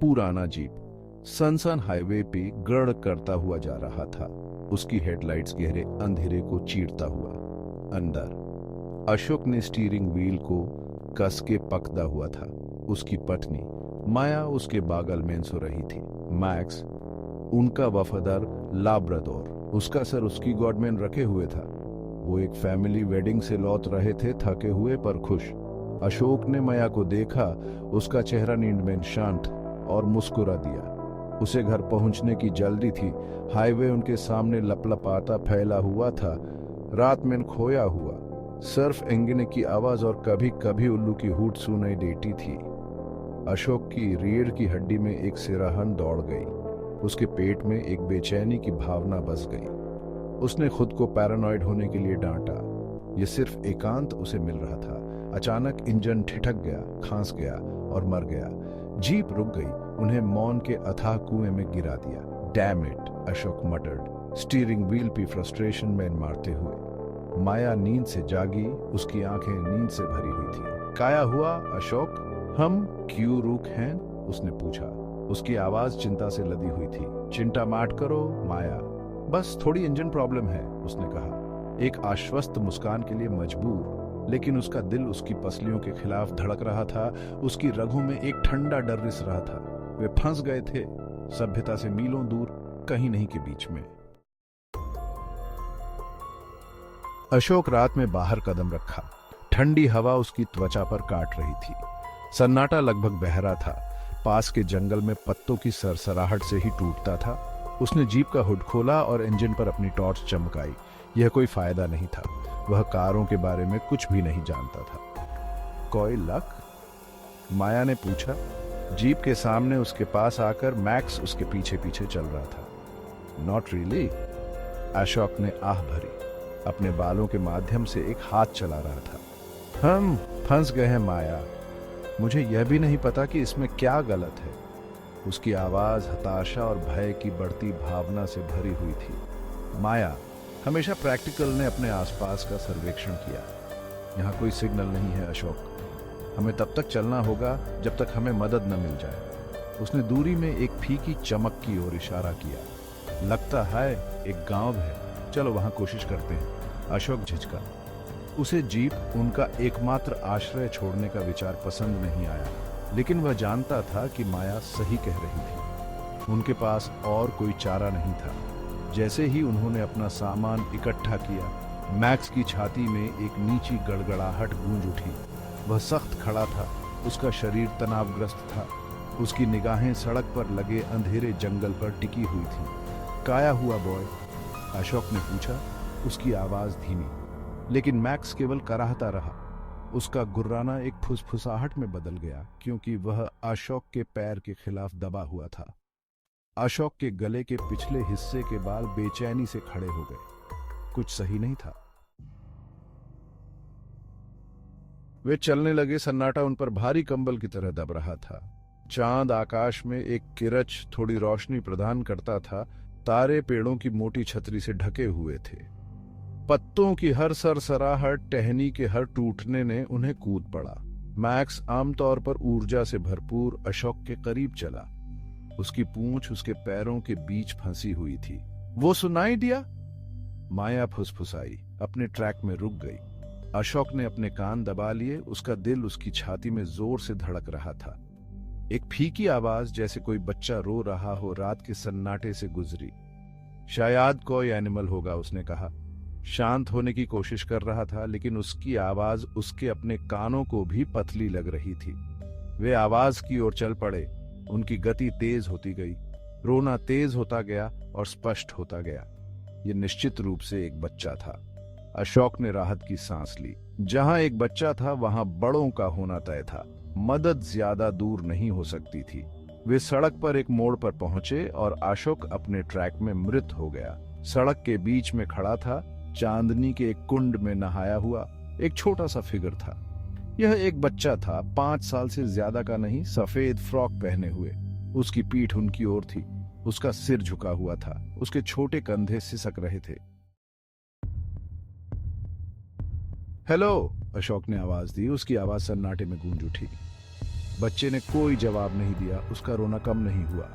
पुराना jeep सनसन highway पे गड़ करता हुआ जा रहा था। उसकी हेडलाइट्स गहरे अंधेरे को चीरता हुआ। अंदर अशोक ने स्टीयरिंग व्हील को कस के पकड़ा हुआ था। उसकी पत्नी माया उसके बगल में सो रही थी। मैक्स उनका वफादार लाब्राडोर उसका सर उसकी गोद में रखे हुए था। वो एक फैमिली वेडिंग से लौट रहे थे, थके हुए पर खुश। अशोक ने माया को देखा। उसका चेहरा नींद में शांत और मुस्कुरा दिया। उसे घर पहुंचने की जल्दी थी। हाईवे उनके सामने लपलपाता फैला हुआ था, रात में खोया हुआ। सिर्फ इंजन की आवाज और कभी कभी उल्लू की हूट सुनाई देती थी। अशोक की रीढ़ की हड्डी में एक सिरहन दौड़ गई। उसके पेट में एक बेचैनी की भावना बस गई। उसने खुद को पैरानॉइड होने के लिए डांटा। यह सिर्फ एकांत उसे मिल रहा था। अचानक इंजन ठिठक गया, खांस गया और मर गया। जीप रुक गई, उन्हें मौन के अथाह कुएं में गिरा दिया। Damn it, Ashok मटर्ड, steering wheel पे फ्रस्ट्रेशन में मारते हुए। माया नींद से जागी, उसकी आंखें नींद से भरी हुई थी। क्या हुआ अशोक, हम क्यों रुक हैं? उसने पूछा। उसकी आवाज चिंता से लदी हुई थी। चिंता मत करो माया, बस थोड़ी इंजन प्रॉब्लम है, उसने कहा, एक आश्वस्त मुस्कान के लिए मजबूर। लेकिन उसका दिल उसकी पसलियों के खिलाफ धड़क रहा था। उसकी रगों में एक ठंडा डर रिस रहा था। वे फंस गए थे, सभ्यता से मीलों दूर, कहीं नहीं के बीच में। अशोक रात में बाहर कदम रखा। ठंडी हवा उसकी त्वचा पर काट रही थी। सन्नाटा लगभग बहरा था। पास के जंगल में पत्तों की सरसराहट से ही टूटता था। उसने जीप का हुड खोला और इंजन पर अपनी टॉर्च चमकाई। यह कोई फायदा नहीं था। वह कारों के बारे में कुछ भी नहीं जानता था। कोई लक? माया ने पूछा। जीप के सामने उसके पास आकर मैक्स उसके पीछे पीछे चल रहा था। नॉट रियली, अशोक ने आह भरी। अपने बालों के माध्यम से एक हाथ चला रहा था। हम फंस गए हैं माया, मुझे यह भी नहीं पता कि इसमें क्या गलत है। उसकी आवाज हताशा और भय की बढ़ती भावना से भरी हुई थी। माया, हमेशा प्रैक्टिकल ने अपने आसपास का सर्वेक्षण किया। यहाँ कोई सिग्नल नहीं है अशोक। हमें तब तक चलना होगा जब तक हमें मदद न मिल जाए। उसने दूरी में एक फीकी चमक की ओर इशारा किया। लगता है एक गांव है, चलो वहां कोशिश करते हैं। अशोक झिझका। उसे जीप उनका एकमात्र आश्रय छोड़ने का विचार पसंद नहीं आया, लेकिन वह जानता था कि माया सही कह रही थी। उनके पास और कोई चारा नहीं था। जैसे ही उन्होंने अपना सामान इकट्ठा किया, मैक्स की छाती में एक नीची गड़गड़ाहट गूंज उठी। वह सख्त खड़ा था, उसका शरीर तनावग्रस्त था। उसकी निगाहें सड़क पर लगे अंधेरे जंगल पर टिकी हुई थी। काया हुआ बॉय? अशोक ने पूछा, उसकी आवाज धीमी। लेकिन मैक्स केवल कराहता रहा। उसका गुर्राना एक फुसफुसाहट में बदल गया, क्योंकि वह अशोक के पैर के खिलाफ दबा हुआ था। अशोक के गले के पिछले हिस्से के बाल बेचैनी से खड़े हो गए। कुछ सही नहीं था। वे चलने लगे। सन्नाटा उन पर भारी कंबल की तरह दब रहा था। चांद आकाश में एक किरच थोड़ी रोशनी प्रदान करता था। तारे पेड़ों की मोटी छतरी से ढके हुए थे। पत्तों की हर सरसराहट, टहनी के हर टूटने ने उन्हें कूद पड़ा। मैक्स आमतौर पर ऊर्जा से भरपूर अशोक के करीब चला। उसकी पूंछ उसके पैरों के बीच फंसी हुई थी। वो सुनाई दिया? माया फुसफुसाई, अपने ट्रैक में रुक गई। अशोक ने अपने कान दबा लिए। उसका दिल उसकी छाती में जोर से धड़क रहा था। एक फीकी आवाज, जैसे कोई बच्चा रो रहा हो, रात के सन्नाटे से गुजरी। शायद कोई एनिमल होगा, उसने कहा। शांत होने की कोशिश कर रहा था, लेकिन उसकी आवाज उसके अपने कानों को भी पतली लग रही थी। वे आवाज की ओर चल पड़े। उनकी गति तेज होती गई। रोना तेज होता गया और स्पष्ट होता गया। यह निश्चित रूप से एक बच्चा था। अशोक ने राहत की सांस ली। जहां एक बच्चा था, वहां बड़ों का होना तय था। मदद ज्यादा दूर नहीं हो सकती थी। वे सड़क पर एक मोड़ पर पहुंचे और अशोक अपने ट्रैक में मृत हो गया। सड़क के बीच में खड़ा था, चांदनी के एक कुंड में नहाया हुआ एक छोटा सा फिगर था। यह एक बच्चा था, 5 साल से ज्यादा का नहीं, सफेद फ्रॉक पहने हुए। उसकी पीठ उनकी ओर थी। उसका सिर झुका हुआ था। उसके छोटे कंधे सिसक रहे थे। हेलो, अशोक ने आवाज दी। उसकी आवाज सन्नाटे में गूंज उठी। बच्चे ने कोई जवाब नहीं दिया। उसका रोना कम नहीं हुआ।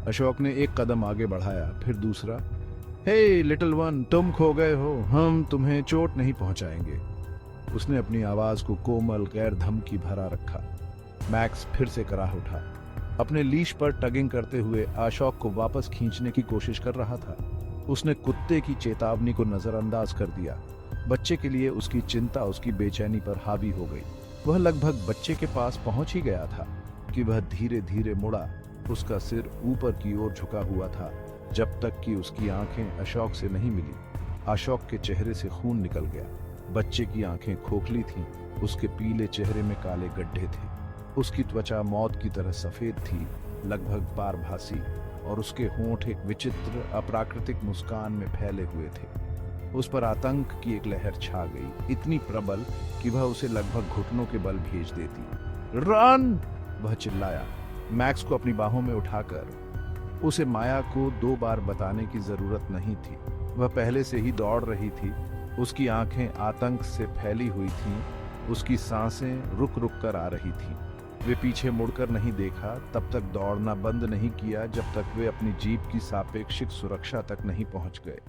अशोक ने एक कदम आगे बढ़ाया, फिर दूसरा। हे लिटिल वन, तुम खो गए हो, हम तुम्हें चोट नहीं पहुंचाएंगे। उसने अपनी आवाज को कोमल गैर धमकी भरा रखा। मैक्स फिर से कराह उठा। अपने लीश पर टगिंग करते हुए अशोक को वापस खींचने की कोशिश कर रहा था। उसने कुत्ते की चेतावनी को नजरअंदाज कर दिया। बच्चे के लिए उसकी चिंता उसकी बेचैनी पर हावी हो गई। वह लगभग बच्चे के पास पहुंच ही गया था कि वह धीरे धीरे मुड़ा। उसका सिर ऊपर की ओर झुका हुआ था, जब तक कि उसकी आंखें अशोक से नहीं मिली। अशोक के चेहरे से खून निकल गया। बच्चे की आंखें खोखली थीं, उसके पीले चेहरे में काले गड्ढे थे। उसकी त्वचा मौत की तरह सफेद थी, लगभग पारभासी, और उसके होंठ एक विचित्र अप्राकृतिक मुस्कान में फैले हुए थे। उस पर आतंक की एक लहर छा गई, इतनी प्रबल कि वह उसे लगभग घुटनों के बल भेज देती। रन! वह चिल्लाया। मैक्स को अपनी बाहों में उठाकर उसे माया को 2 बार बताने की जरूरत नहीं थी। वह पहले से ही दौड़ रही थी। उसकी आंखें आतंक से फैली हुई थीं, उसकी सांसें रुक रुक कर आ रही थीं। वे पीछे मुड़कर नहीं देखा, तब तक दौड़ना बंद नहीं किया जब तक वे अपनी जीप की सापेक्षिक सुरक्षा तक नहीं पहुंच गए।